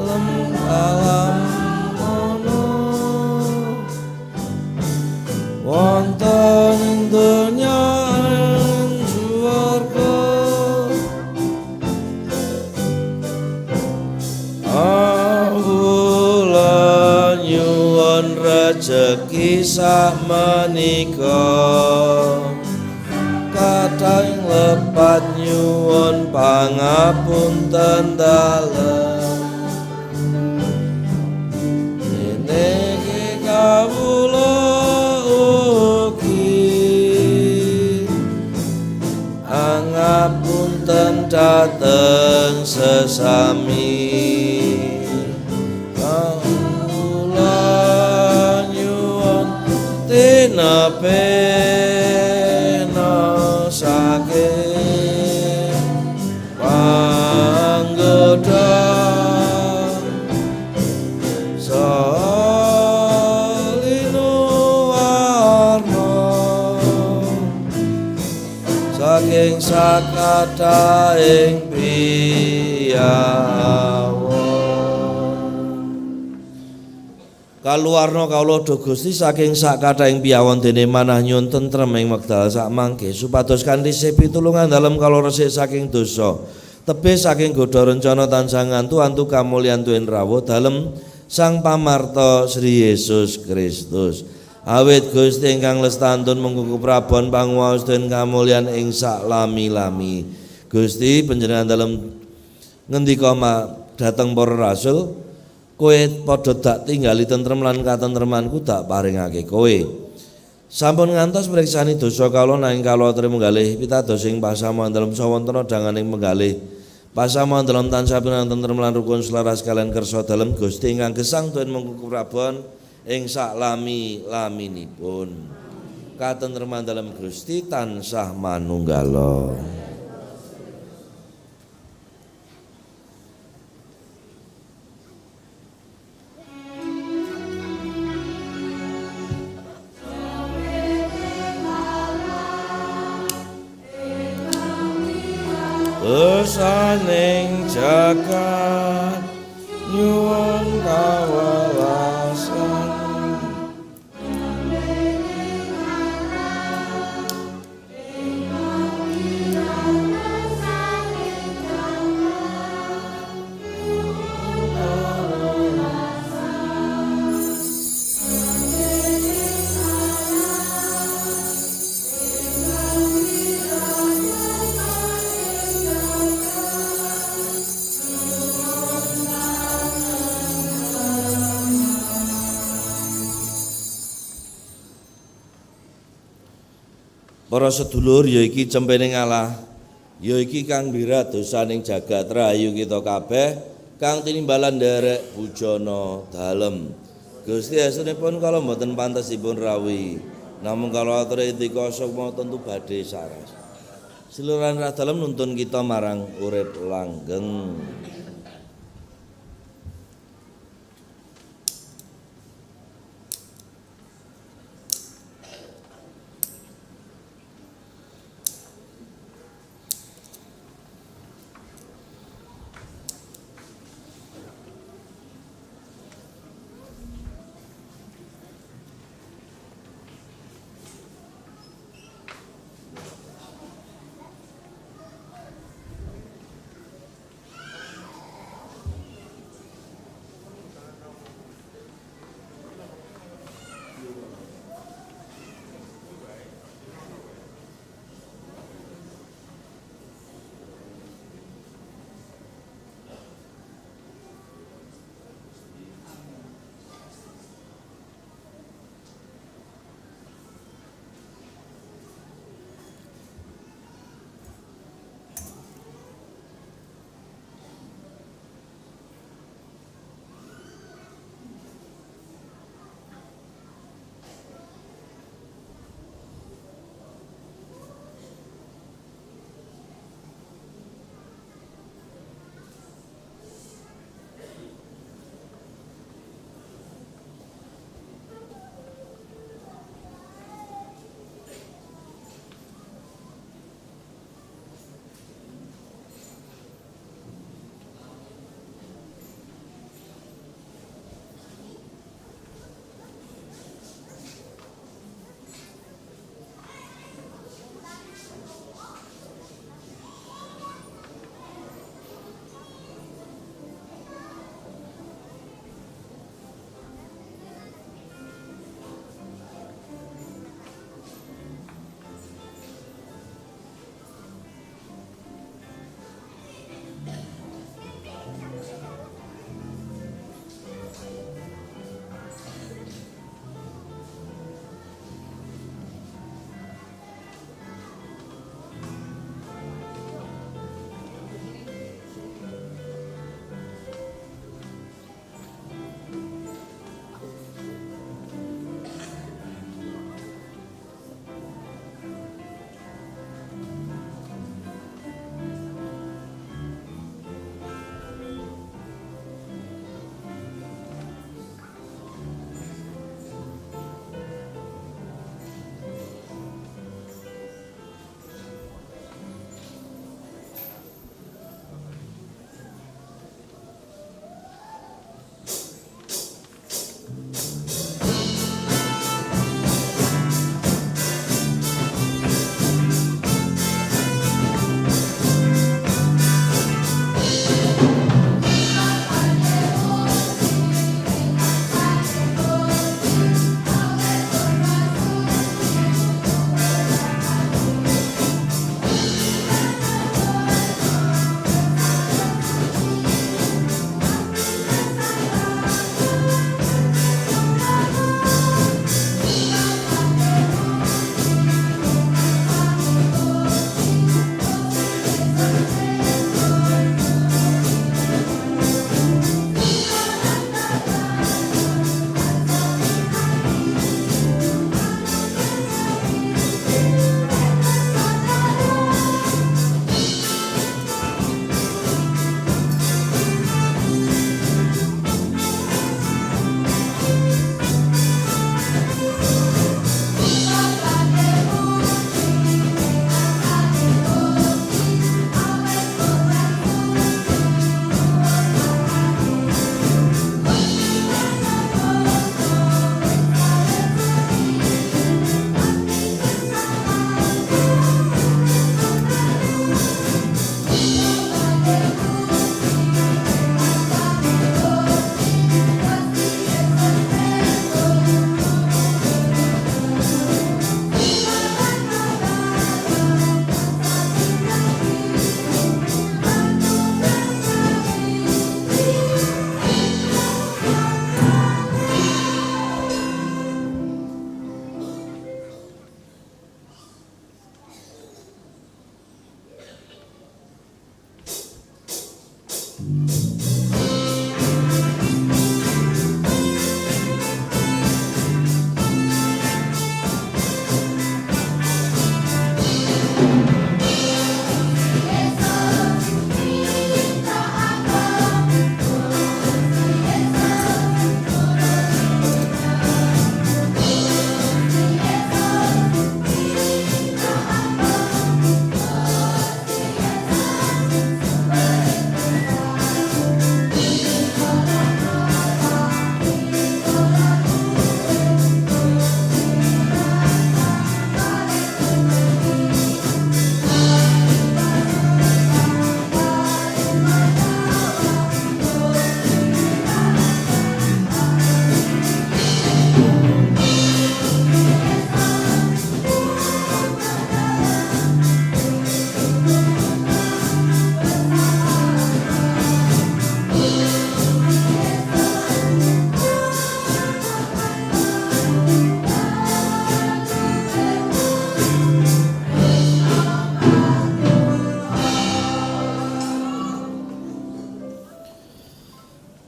Lem alam ono Wonten ing donya rezeki sak menika kadang lepat nyuwun pangapunten dalem niki kawula ugi pangapunten dhateng sesami Tina pena saking panggoda salino warna saking sakataing piyawa kaluwarna kawula Duh Gusti saking sakataing piyawon dene manah nyuwun tentrem ing wekdal sak mangke supados kanthi pitulungan dalem kala resik saking dosa tebih saking godha rencana tansah ngantu kamulyan tuwin rawuh dalem Sang Pamarta Sri Yesus Kristus awit Gusti ingkang lestantun mengkuku prabon panguwaos tuwin kamulyan ing sak lami-lami Gusti panjenengan dalem ngendika dhateng para rasul kowe padha dak tinggali tentrem lan katentremanku tak paringake kowe. Sampun ngantos mriksani dosa kawula nanging kawula trimunggalih pitados ing pasamuan dalem sawentara danganing menggalih pasamuan dalem tansah pinanten tentrem lan rukun selaras kaliyan kersa dalem Gusti ingkang gesang tuwin mengkuku prabon ing sak lami-laminipun. Katentreman dalem Gusti tansah manunggala. Saning jagat nyuwun kawelasan. Para sedulur, ya iki cempening Allah, ya iki kang mirat dosaning jagat rahayu kita kabeh, kang tinimbalan nderek bujana dalem. Gusti Yesunipun kala mboten pantesipun rawuh, namung kala atur indika sukma tentu badhe saras. Siluran rah dalem nuntun kita marang urip langgeng.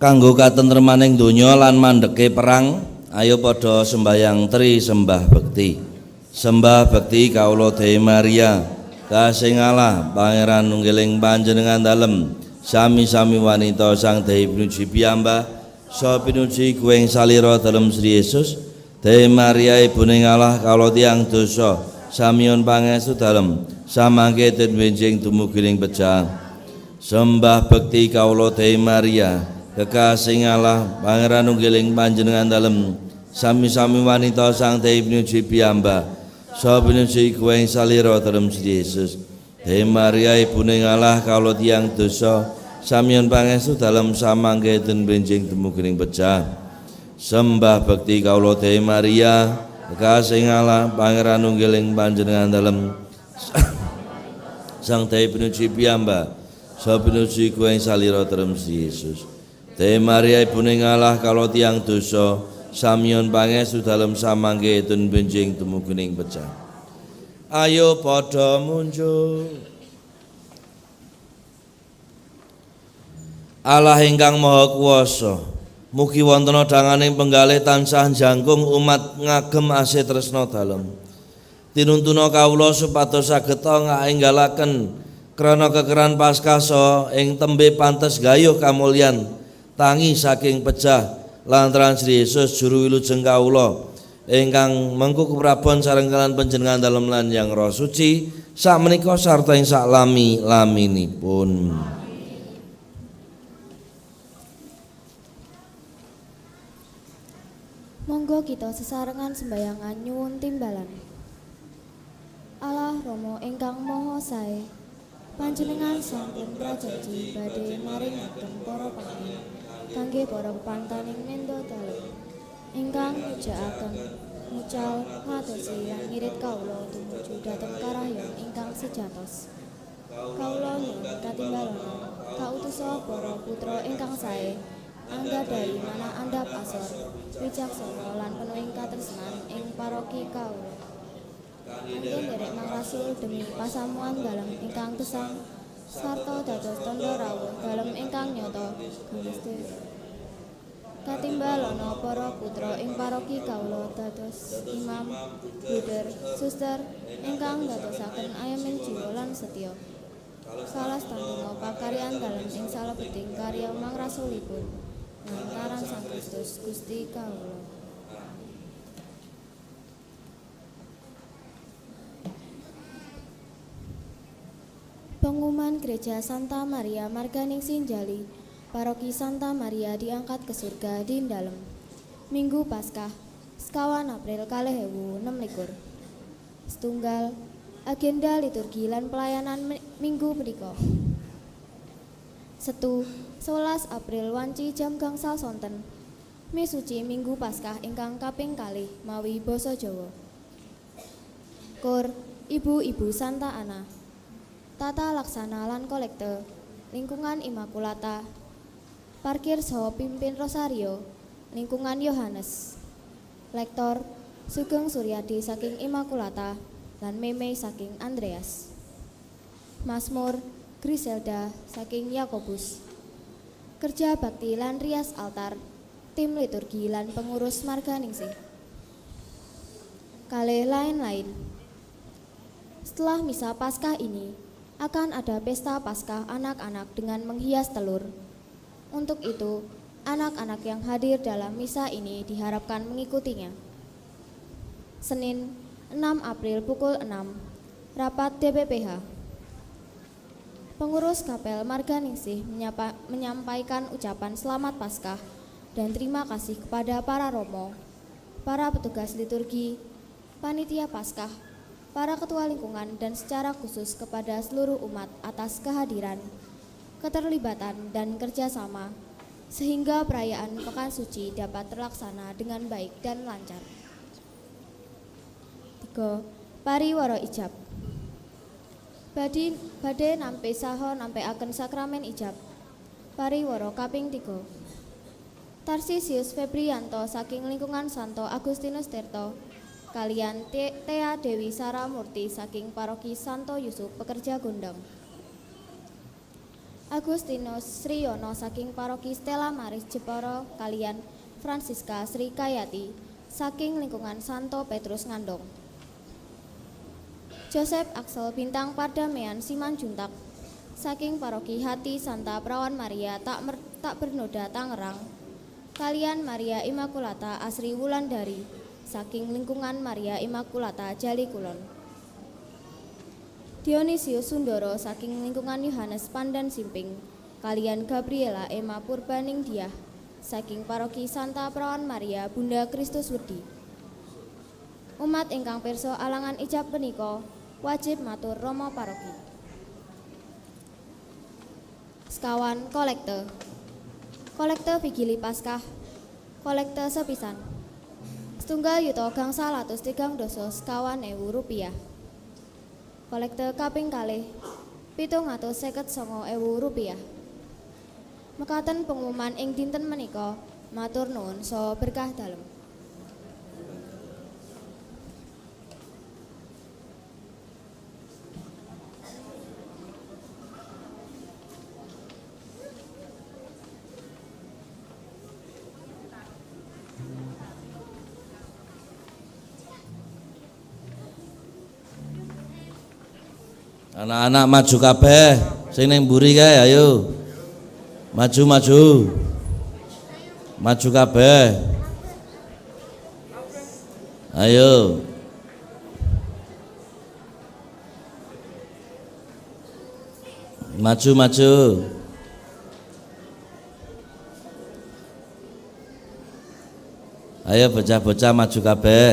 kanggo katentremaning donya lan mandheke perang, ayo padha sembayang tri sembah bekti. Sembah bekti kawula Dewi Maria, kasing Allah Pangeran nunggiling panjenengan dalem, sami-sami wanita sang Dewi pinuji piyambak, saha pinuji kuwing salira dalem Sri Yesus. Dewi Maria ibuning Allah kawula tiyang dosa, samiun pangestu dalem, samangke den benjing dumugining pejah. Sembah bekti kawula Dewi Maria, kekasing Allah Pangeran nunggiling panjenengan dalem, sami-sami wanita sang Dewi pinuji piyambak, saha pinuji kuwing salira dalem Sri Yesus. Dewi Maria ibuning Allah kawula tiyang dosa, samiun pangestu dalem, samangke den benjing dumugining pejah. Sembah bekti kawula Dewi Maria, kekasing Allah Pangeran nunggiling panjenengan dalem, sang Dewi pinuji piyambak, saha pinuji kuwing salira dalem Sri Yesus. Dewi Maria ibuning Allah kawula tiyang dosa, samiun pangestu dalem, samangke den benjing dumugining pejah. Ayo padha munjuk. Allah ingkang Maha Kuwasa, mugi wonten danganing penggalih tansah njangkung umat ngagem asih tresna dalem. Tinuntuna kawula supados saged ngaenggalaken krana kekeran Paskah saha ing tembe pantes gayuh kamulyan tangi saking pejah lantaran Sri Yesus juru wilujeng kawula ingkang mengku keprabon sareng kaliyan panjenengan dalem lan yang Roh Suci sakmenika sarta ing saklami-laminipun. Monggo kita sesarengan sembayangan nyuwun timbalan. Allah Rama ingkang Maha Sae, panjenengan sampun prajanji badhe maringaken para panjenengan kangge para pantaning nenda dalem ingkang nyujakaken mucal ngadosi lan ngirit kawula tumuju dhateng karahyan ingkang sejatos. Kawula nyuwun katimbalan kautusa para putra ingkang sae anggadhahi manah andhap asor wicaksana lan penuhing katresnan ing paroki kawula. Kangge nderek mangrasul demi pasamuan dalem ingkang gesang sarta dados tandha rawuh dalem ingkang nyata Gusti. Katimbalana para putra ing paroki kawula dados imam, buder, suster ingkang dadosaken ayaming jiwa lan setya. Salastantuna pakaryan dalem ing salebeting karya mangrasulipun lantaran Sang Kristus Gusti kawula. Pengumuman Gereja Santa Maria Marganingsih Njali, Paroki Santa Maria diangkat ke surga di dalem. Minggu Paskah, sekawan April 2026. Setunggal, agenda liturgi lan pelayanan minggu punika. Setu, 11 April wanci jam gangsal sonten. Misuci Minggu Paskah ingkang kaping kalih mawi basa Jawa. Kur, Ibu-ibu Santa Ana. Tata laksana lan kolekte, lingkungan Immaculata, parkir saha pimpin Rosario, lingkungan Yohanes, lektor Sugeng Suryadi saking Immaculata lan Meme saking Andreas, Mazmur Griselda saking Yakobus, kerja bakti lan rias altar, tim liturgi lan pengurus Marganingsih, kalih lain-lain. Setelah misa Paskah ini akan ada pesta Paskah anak-anak dengan menghias telur. Untuk itu, anak-anak yang hadir dalam misa ini diharapkan mengikutinya. Senin, 6 April pukul 6, rapat DPPH. Pengurus Kapel Marganingsih menyampaikan ucapan selamat Paskah dan terima kasih kepada para romo, para petugas liturgi, panitia Paskah, para ketua lingkungan dan secara khusus kepada seluruh umat atas kehadiran, keterlibatan dan kerjasama sehingga perayaan Pekan Suci dapat terlaksana dengan baik dan lancar. 3. Pariwara ijab. Badhe nampi saha nampikaken sakramen ijab. Pariwara kaping 3. Tarsisius Febrianto saking lingkungan Santo Agustinus Tirto kalian Tea Dewi Saramurti saking Paroki Santo Yusuf Pekerja Gondang. Agustinus Sriyono saking paroki Stella Maris Jepara kalian Francisca Sri Kayati saking lingkungan Santo Petrus Ngandong. Joseph Axel Bintang Pardamaian Simanjuntak saking paroki Hati Santa Perawan Maria tak bernoda Tangerang kalian Maria Immaculata Asri Wulandari saking lingkungan Maria Immaculata Jali Kulon. Dionisius Sundoro saking lingkungan Yohanes Pandan Simping kalian Gabriela Emma Purbaning Diah saking paroki Santa Perawan Maria Bunda Kristus Wedi. Umat ingkang pirsa alangan ijab punika wajib matur rama paroki. Sekawan kolekte. Kolekte Vigili Paskah. Kolekte sepisan. Setunggal yuta gangsal atus 3 doso sekawan ewu rupiah. Kolekte kaping kalih 759.000 rupiah. Mekaten pengumuman ing dinten menika, matur nuwun saha berkah dalem. Anak-anak maju kabeh, sing ning mburi kae ayo. Maju. Maju kabeh. Ayo. Maju. Ayo bocah-bocah maju kabeh.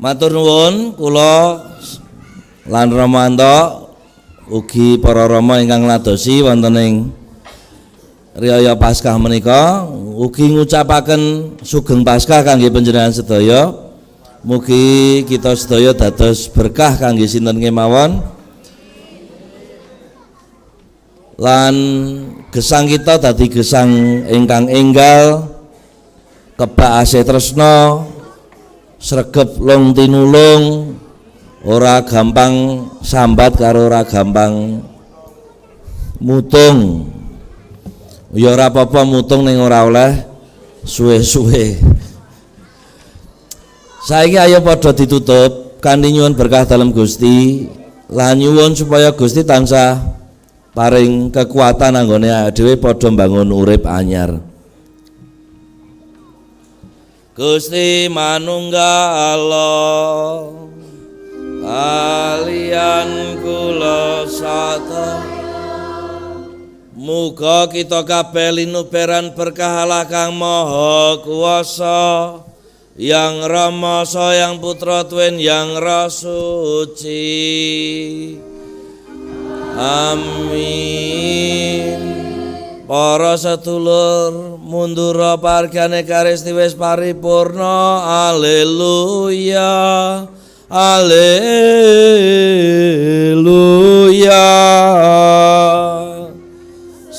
Matur nuwun kula lan Romanto ugi para rama ingkang ladosi wonten ing riyaya Paskah menika ugi ngucapaken sugeng Paskah kangge panjenengan sedaya. Mugi kita sedaya dados berkah kangge sinten kemawon. Lan gesang kita dadi gesang ingkang enggal, kebak asih tresna, sregep long tinulung, ora gampang sambat karo ora gampang mutung. Ya ora apa-apa mutung ning ora oleh suwe-suwe. Saiki ayo padha ditutup kanthi nyuwun berkah dalem Gusti lan nyuwun supaya Gusti tansah paring kekuatan anggone dhewe padha mbangun urip anyar. Gusti manunggal Allah kalian kula sadaya muga kita kabeh linuberan berkah Allah kang maha kuwasa, yang Rama yang Putra Tuhan yang Roh Suci. Amin. Para sedulur mundura pargane Karisti wis paripurna. Haleluya. Haleluya.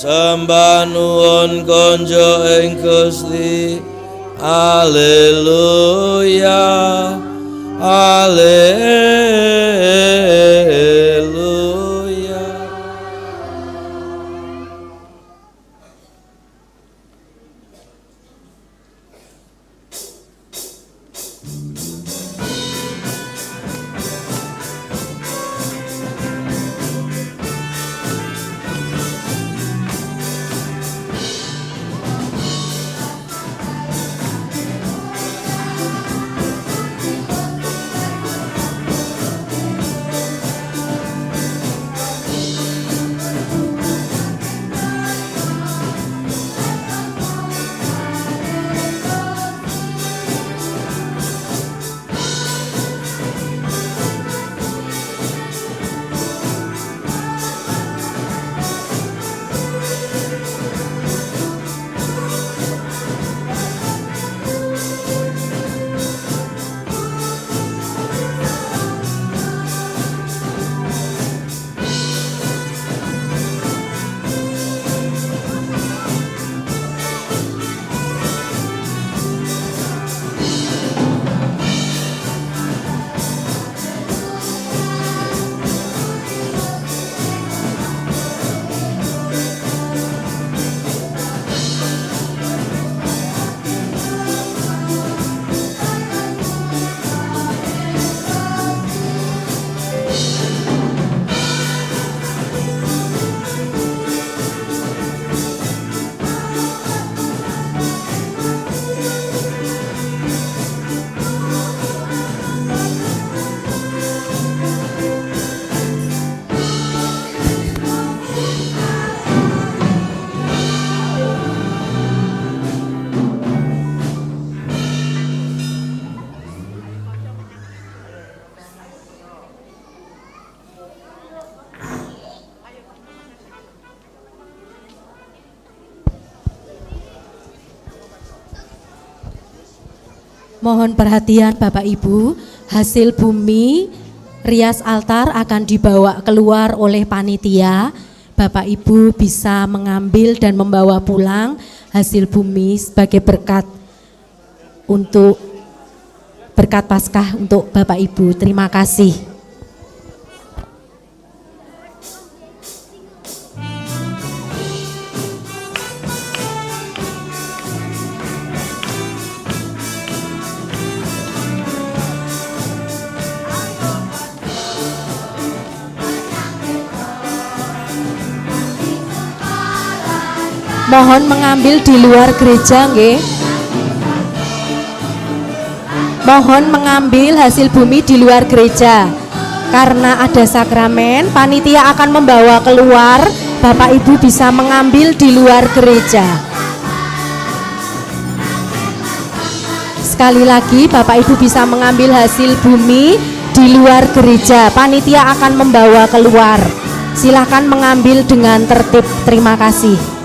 Sembah nuwun konjo ing Gusti. Haleluya. Haleluya. Mohon perhatian Bapak Ibu, hasil bumi rias altar akan dibawa keluar oleh panitia. Bapak Ibu bisa mengambil dan membawa pulang hasil bumi sebagai berkat untuk berkat Paskah untuk Bapak Ibu. Terima kasih. Mohon mengambil di luar gereja, nggih. Mohon mengambil hasil bumi di luar gereja. Karena ada sakramen, panitia akan membawa keluar. Bapak Ibu bisa mengambil di luar gereja. Sekali lagi Bapak Ibu bisa mengambil hasil bumi di luar gereja. Panitia akan membawa keluar. Silakan mengambil dengan tertib. Terima kasih.